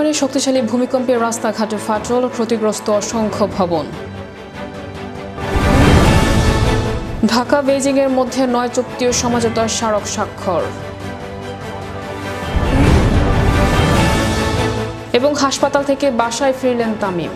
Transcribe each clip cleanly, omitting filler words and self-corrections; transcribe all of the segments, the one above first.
মিয়ানমারে শক্তিশালী ভূমিকম্পে রাস্তাঘাটে ফাটল, ক্ষতিগ্রস্ত অসংখ্য ভবন। ঢাকা বেইজিংয়ের মধ্যে 9 চুক্তি ও সমঝোতার স্মারক স্বাক্ষর। এবং হাসপাতাল থেকে বাসায় ফিরলেন তামিম।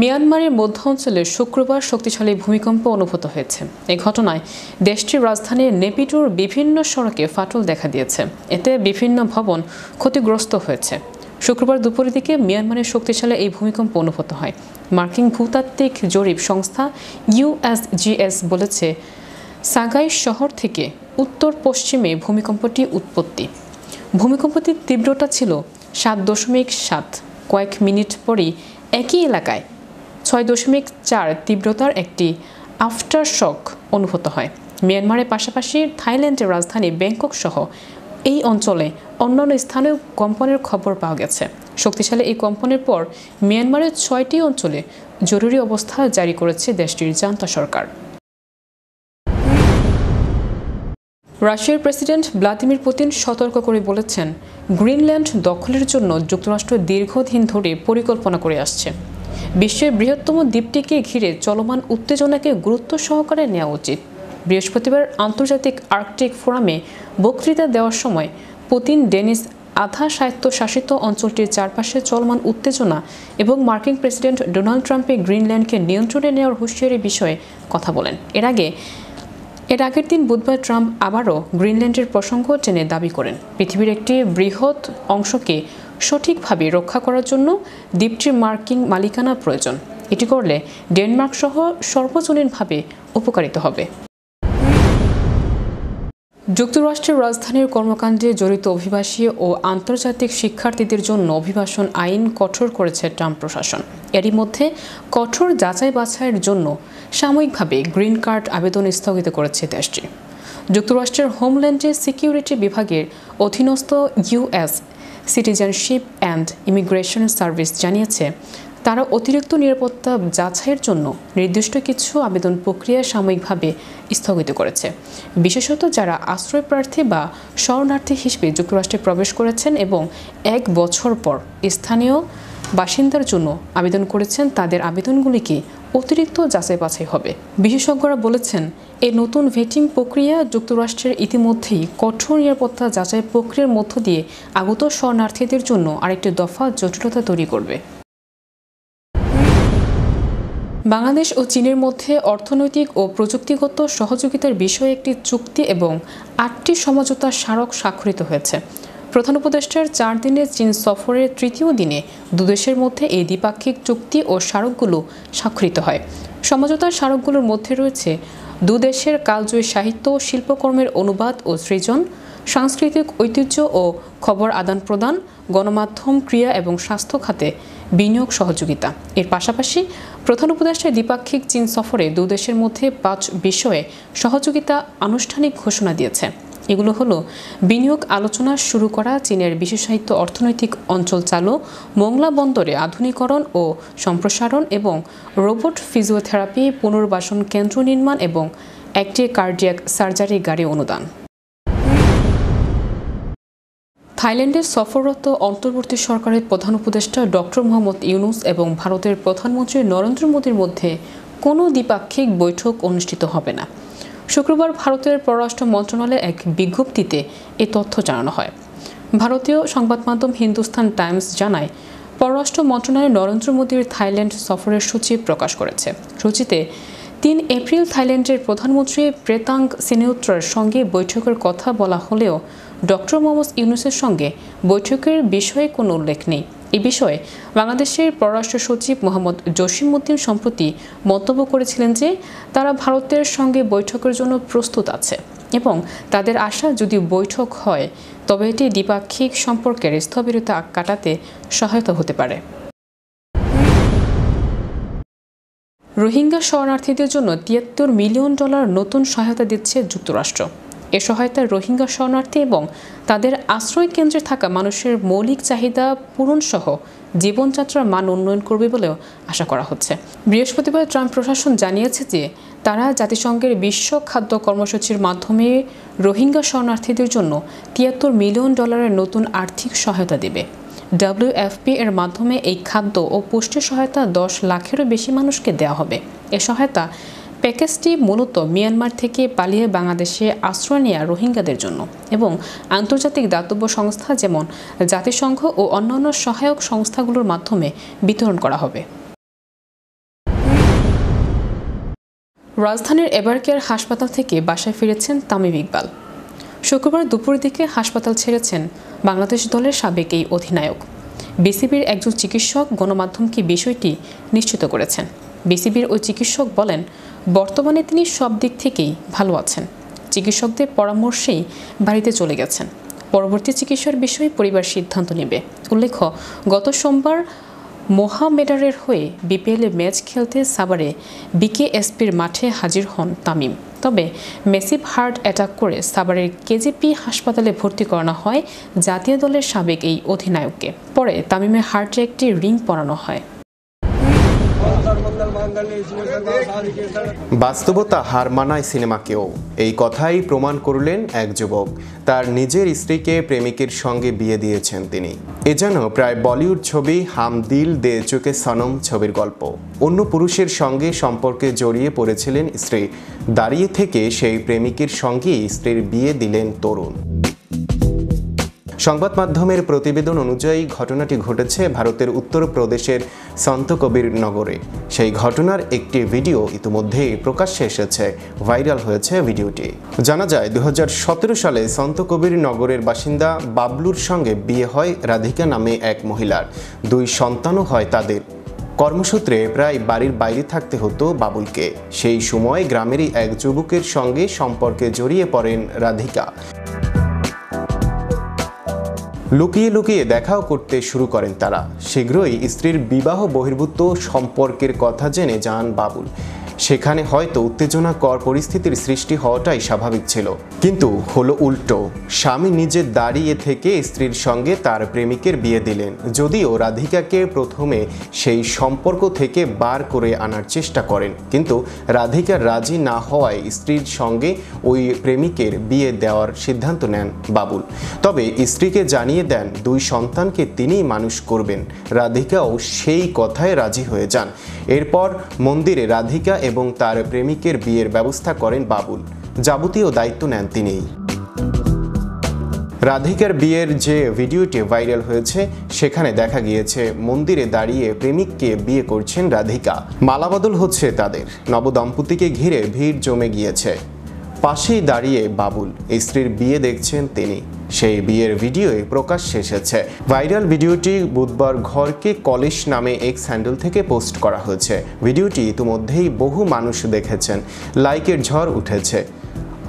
মিয়ানমারের মধ্য অঞ্চলে শুক্রবার শক্তিশালী ভূমিকম্প অনুভূত হয়েছে। এই ঘটনায় দেশটির রাজধানী নেপিডোর বিভিন্ন সড়কে ফাটল দেখা দিয়েছে। এতে বিভিন্ন ভবন ক্ষতিগ্রস্ত হয়েছে। শুক্রবার দুপুরের দিকে মিয়ানমারের শক্তিশালী এই ভূমিকম্প অনুভূত হয়। মার্কিন ভূতাত্ত্বিক জরিপ সংস্থা USGS বলেছে, সাগাই শহর থেকে উত্তর পশ্চিমে ভূমিকম্পটি উৎপত্তি। ভূমিকম্পটির তীব্রতা ছিল 7.7। কয়েক মিনিট পরই একই এলাকায় 6.4 তীব্রতার একটি আফটার শক অনুভূত হয়। মিয়ানমারের পাশাপাশি থাইল্যান্ডের রাজধানী ব্যাংকক সহ এই অঞ্চলে অন্যান্য স্থানেও কম্পনের খবর পাওয়া গেছে। শক্তিশালী এই কম্পনের পর মিয়ানমারের 6টি অঞ্চলে জরুরি অবস্থা জারি করেছে দেশটির জান্তা সরকার। রাশিয়ার প্রেসিডেন্ট ভ্লাদিমির পুতিন সতর্ক করে বলেছেন, গ্রিনল্যান্ড দখলের জন্য যুক্তরাষ্ট্র দীর্ঘদিন ধরে পরিকল্পনা করে আসছে। বিশ্বের বৃহত্তম দ্বীপটিকে ঘিরে চলমান উত্তেজনাকে গুরুত্ব সহকারে নেওয়া উচিত। বৃহস্পতিবার আন্তর্জাতিক আর্কটিক ফোরামে বক্তৃতা দেওয়ার সময় পুতিন ডেনিস আধা স্বায়ত্তশাসিত অঞ্চলটির চারপাশে চলমান উত্তেজনা এবং মার্কিন প্রেসিডেন্ট ডোনাল্ড ট্রাম্পের গ্রিনল্যান্ডকে নিয়ন্ত্রণে নেওয়ার হুঁশিয়ারির বিষয়ে কথা বলেন। এর আগের দিন বুধবার ট্রাম্প আবারও গ্রিনল্যান্ডের প্রসঙ্গ টেনে দাবি করেন, পৃথিবীর একটি বৃহৎ অংশকে সঠিকভাবে রক্ষা করার জন্য দ্বীপটির মার্কিন মালিকানা প্রয়োজন। এটি করলে ডেনমার্ক সহ সর্বজনীনভাবে উপকারিত হবে। যুক্তরাষ্ট্রের রাজধানীর কর্মকাণ্ডে জড়িত অভিবাসী ও আন্তর্জাতিক শিক্ষার্থীদের জন্য অভিবাসন আইন কঠোর করেছে ট্রাম্প প্রশাসন। এরই মধ্যে কঠোর যাচাই বাছাইয়ের জন্য সাময়িকভাবে গ্রিন কার্ড আবেদন স্থগিত করেছে দেশটি। যুক্তরাষ্ট্রের হোমল্যান্ডের সিকিউরিটি বিভাগের অধীনস্থ US citizenship and immigration service জানিয়েছে, তারা অতিরিক্ত নিরাপত্তা যাচাইয়ের জন্য নির্দিষ্ট কিছু আবেদন প্রক্রিয়া সাময়িকভাবে স্থগিত করেছে। বিশেষত যারা আশ্রয় প্রার্থী বা শরণার্থী হিসেবে যুক্তরাষ্ট্রে প্রবেশ করেছেন এবং 1 বছর পর স্থানীয় বাসিন্দার জন্য আবেদন করেছেন, তাদের আবেদনগুলিকে অতিরিক্ত যাচাই বাছাই হবে। বিশেষজ্ঞরা বলেছেন, এই নতুন ভেটিং প্রক্রিয়া যুক্তরাষ্ট্রের ইতিমধ্যেই কঠোর নিরাপত্তা যাচাই প্রক্রিয়ার মধ্য দিয়ে আগত শরণার্থীদের জন্য আরেকটি দফা জটিলতা তৈরি করবে। বাংলাদেশ ও চীনের মধ্যে অর্থনৈতিক ও প্রযুক্তিগত সহযোগিতার বিষয়ে একটি চুক্তি এবং 8টি সমঝোতার স্মারক স্বাক্ষরিত হয়েছে। প্রধান উপদেষ্টার 4 দিনের চীন সফরের তৃতীয় দিনে দুদেশের মধ্যে এই দ্বিপাক্ষিক চুক্তি ও স্মারকগুলো স্বাক্ষরিত হয়। সমঝোতার স্মারকগুলোর মধ্যে রয়েছে দুদেশের কালজয়ী সাহিত্য ও শিল্পকর্মের অনুবাদ ও সৃজন, সাংস্কৃতিক ঐতিহ্য ও খবর আদান প্রদান, গণমাধ্যম, ক্রীড়া এবং স্বাস্থ্য খাতে বিনিয়োগ সহযোগিতা। এর পাশাপাশি প্রধান উপদেষ্টার দ্বিপাক্ষিক চীন সফরে দুদেশের মধ্যে 5 বিষয়ে সহযোগিতা আনুষ্ঠানিক ঘোষণা দিয়েছে। এগুলো হলো বিনিয়োগ আলোচনা শুরু করা, চীনের বিশেষায়িত অর্থনৈতিক অঞ্চল চালু, মোংলা বন্দরে আধুনিকরণ ও সম্প্রসারণ এবং রোবট ফিজিওথেরাপি পুনর্বাসন কেন্দ্র নির্মাণ এবং একটি কার্ডিয়াক সার্জারি গাড়ি অনুদান। থাইল্যান্ডে সফররত অন্তর্বর্তী সরকারের প্রধান উপদেষ্টা ডক্টর মোহাম্মদ ইউনূস এবং ভারতের প্রধানমন্ত্রী নরেন্দ্র মোদীর মধ্যে কোনো দ্বিপাক্ষিক বৈঠক অনুষ্ঠিত হবে না। শুক্রবার ভারতের পররাষ্ট্র মন্ত্রণালয়ে এক বিজ্ঞপ্তিতে এ তথ্য জানানো হয়। ভারতীয় সংবাদ মাধ্যম হিন্দুস্তান টাইমস জানায়, পররাষ্ট্র মন্ত্রণালয় নরেন্দ্র মোদীর থাইল্যান্ড সফরের সূচি প্রকাশ করেছে। সূচিতে 3 এপ্রিল থাইল্যান্ডের প্রধানমন্ত্রী প্রেতাং সিনেউত্রার সঙ্গে বৈঠকের কথা বলা হলেও ডক্টর মোহাম্মদ ইউনূসের সঙ্গে বৈঠকের বিষয়ে কোনো উল্লেখ নেই। এ বিষয়ে বাংলাদেশের পররাষ্ট্র সচিব মোহাম্মদ জসিম-উদ্দিন সম্প্রতি মন্তব্য করেছিলেন যে, তারা ভারতের সঙ্গে বৈঠকের জন্য প্রস্তুত আছে এবং তাদের আশা যদি বৈঠক হয় তবে এটি দ্বিপাক্ষিক সম্পর্কের স্থবিরতা কাটাতে সহায়তা হতে পারে। রোহিঙ্গা শরণার্থীদের জন্য $73 মিলিয়ন নতুন সহায়তা দিচ্ছে যুক্তরাষ্ট্র। এ সহায়তায় রোহিঙ্গা শরণার্থী এবং তাদের আশ্রয় কেন্দ্রে থাকা মানুষের মৌলিক চাহিদা পূরণ সহ জীবনযাত্রার মান উন্নয়ন করবে বলেও আশা করা হচ্ছে। বৃহস্পতিবার ট্রাম্প প্রশাসন জানিয়েছে যে তারা জাতিসংঘের বিশ্ব খাদ্য কর্মসূচির মাধ্যমে রোহিঙ্গা শরণার্থীদের জন্য $৭৩ মিলিয়ন নতুন আর্থিক সহায়তা দেবে। WFP এর মাধ্যমে এই খাদ্য ও পুষ্টি সহায়তা 10 লাখেরও বেশি মানুষকে দেওয়া হবে। এ সহায়তা প্যাকেজটি মূলত মিয়ানমার থেকে পালিয়ে বাংলাদেশে আশ্রয় নেওয়া রোহিঙ্গাদের জন্য এবং আন্তর্জাতিক দাতব্য সংস্থা যেমন জাতিসংঘ ও অন্যান্য সহায়ক সংস্থাগুলোর মাধ্যমে বিতরণ করা হবে। রাজধানীর এভারকেয়ার হাসপাতাল থেকে বাসায় ফিরেছেন তামিম ইকবাল। শুক্রবার দুপুরের দিকে হাসপাতাল ছেড়েছেন বাংলাদেশ দলের সাবেক এই অধিনায়ক। বিসিবির একজন চিকিৎসক গণমাধ্যমকে বিষয়টি নিশ্চিত করেছেন। বিসিবির ওই চিকিৎসক বলেন, বর্তমানে তিনি সব দিক থেকেই ভালো আছেন। চিকিৎসকদের পরামর্শেই বাড়িতে চলে গেছেন। পরবর্তী চিকিৎসার বিষয়ে পরিবার সিদ্ধান্ত নেবে। উল্লেখ্য, গত সোমবার মোহামেডানের হয়ে বিপিএলে ম্যাচ খেলতে সাভারে বিকেএসপির মাঠে হাজির হন তামিম। তবে মেসিভ হার্ট অ্যাটাক করে সাভারের কেজিপি হাসপাতালে ভর্তি করানো হয় জাতীয় দলের সাবেক এই অধিনায়ককে। পরে তামিমের হার্টে একটি রিং পরানো হয়। বাস্তবতা হার মানায় সিনেমাকেও, এই কথাই প্রমাণ করলেন এক যুবক। তার নিজের স্ত্রীকে প্রেমিকের সঙ্গে বিয়ে দিয়েছেন তিনি। এ যেন প্রায় বলিউড ছবি হাম দিল দে চুকে সনম ছবির গল্প। অন্য পুরুষের সঙ্গে সম্পর্কে জড়িয়ে পড়েছিলেন স্ত্রী। দাঁড়িয়ে থেকে সেই প্রেমিকের সঙ্গেই স্ত্রীর বিয়ে দিলেন তরুণ। সংবাদ মাধ্যমের প্রতিবেদন অনুযায়ী ঘটনাটি ঘটেছে ভারতের উত্তরপ্রদেশের সন্ত কবির নগরে। সেই ঘটনার একটি ভিডিও ইতিমধ্যেই প্রকাশ্যে এসেছে, ভাইরাল হয়েছে ভিডিওটি। জানা যায় 2017 সালে সন্ত কবির নগরের বাসিন্দা বাবলুর সঙ্গে বিয়ে হয় রাধিকা নামে এক মহিলার। 2 সন্তানও হয় তাদের। কর্মসূত্রে প্রায় বাড়ির বাইরে থাকতে হতো বাবুলকে। সেই সময় গ্রামেরই এক যুবকের সঙ্গে সম্পর্কে জড়িয়ে পড়েন রাধিকা। লুকিয়ে লুকিয়ে দেখাও করতে শুরু করেন তারা। শীঘ্রই স্ত্রীর বিবাহ বহির্ভূত সম্পর্কের কথা জেনে যান বাবুল। সেখানে হয়তো উত্তেজনাকর পরিস্থিতির সৃষ্টি হওয়াটাই স্বাভাবিক ছিল, কিন্তু হলো উল্টো। স্বামী নিজে দাঁড়িয়ে থেকে স্ত্রীর সঙ্গে তার প্রেমিকের বিয়ে দিলেন। যদিও রাধিকাকে প্রথমে সেই সম্পর্ক থেকে বার করে আনার চেষ্টা করেন, কিন্তু রাধিকা রাজি না হওয়ায় স্ত্রীর সঙ্গে ওই প্রেমিকের বিয়ে দেওয়ার সিদ্ধান্ত নেন বাবুল। তবে স্ত্রীকে জানিয়ে দেন 2 সন্তানকে তিনিই মানুষ করবেন। রাধিকাও সেই কথায় রাজি হয়ে যান। এরপর মন্দিরে রাধিকা এবং তার প্রেমিকের বিয়ের ব্যবস্থা করেন বাবুল। যাবতীয় দায়িত্ব নেন তিনিই। রাধিকার বিয়ের যে ভিডিওটি ভাইরাল হয়েছে, সেখানে দেখা গিয়েছে মন্দিরে দাঁড়িয়ে প্রেমিককে বিয়ে করছেন রাধিকা। মালাবদল হচ্ছে তাদের। নবদম্পতিকে ঘিরে ভিড় জমে গিয়েছে। পাশেই দাঁড়িয়ে বাবুল, স্ত্রীর বিয়ে দেখছেন তিনি। সেই বিয়ের ভিডিওই প্রকাশ্যে এসেছে। ভাইরাল ভিডিওটি বুধবার ঘরকে কলেজ নামে এক্স হ্যান্ডেল থেকে পোস্ট করা হয়েছে। ভিডিওটি ইতিমধ্যেই বহু মানুষ দেখেছেন। লাইকের ঝড় উঠেছে।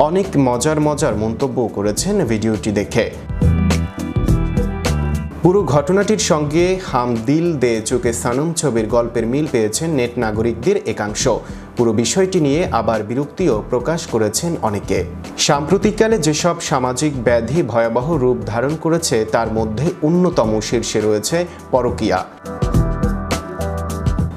অনেক মজার মন্তব্য করেছেন ভিডিওটি দেখে। পুরো ঘটনাটির সঙ্গে হাম দিল দে চুকে সনম ছবির গল্পের মিল পেয়েছেন নেট নাগরিকদের একাংশ। পুরো বিষয়টি নিয়ে আবার বিরক্তিও প্রকাশ করেছেন অনেকে। সাম্প্রতিককালে যেসব সামাজিক ব্যাধি ভয়াবহ রূপ ধারণ করেছে, তার মধ্যে অন্যতম শীর্ষে রয়েছে পরকীয়া।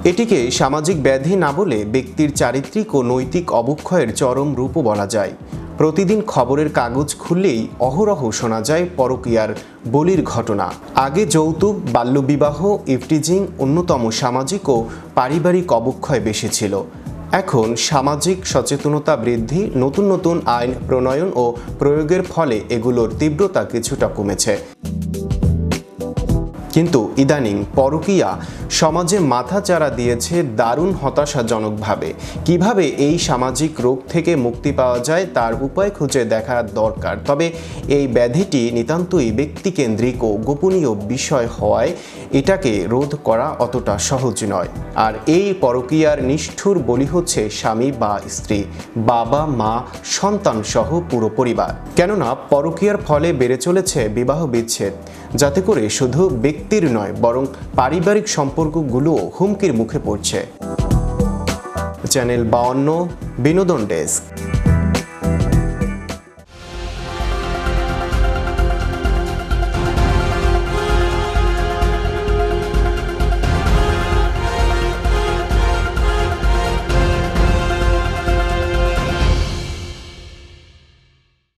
এটিকে সামাজিক ব্যাধি না বলে ব্যক্তির চারিত্রিক ও নৈতিক অবক্ষয়ের চরম রূপও বলা যায়। প্রতিদিন খবরের কাগজ খুললেই অহরহ শোনা যায় পরকীয়ার বলির ঘটনা। আগে যৌতুক, বাল্যবিবাহ, ইফটিজিং অন্যতম সামাজিক ও পারিবারিক অবক্ষয় বেশি ছিল। এখন সামাজিক সচেতনতা বৃদ্ধি, নতুন নতুন আইন প্রণয়ন ও প্রয়োগের ফলে এগুলোর তীব্রতা কিছুটা কমেছে। কিন্তু ইদানিং পরকীয়া সমাজে মাথাচাড়া দিয়েছে দারুণ হতাশাজনকভাবে। কিভাবে এই সামাজিক রোগ থেকে মুক্তি পাওয়া যায় তার উপায় খুঁজে দেখা দরকার। তবে এই ব্যাধিটি নিতান্তই ব্যক্তিকেন্দ্রিক ও গোপনীয় বিষয় হওয়ায় এটাকে রোধ করা অতটা সহজ নয়। আর এই পরকীয়ার নিষ্ঠুর বলি হচ্ছে স্বামী বা স্ত্রী, বাবা মা, সন্তান সহ পুরো পরিবার। কেননা পরকীয়ার ফলে বেড়ে চলেছে বিবাহ বিচ্ছেদ, যাতে করে শুধু ব্যক্তির নয় বরং পারিবারিক সম্পর্কগুলোও হুমকির মুখে পড়ছে। চ্যানেল 52 বিনোদন ডেস্ক।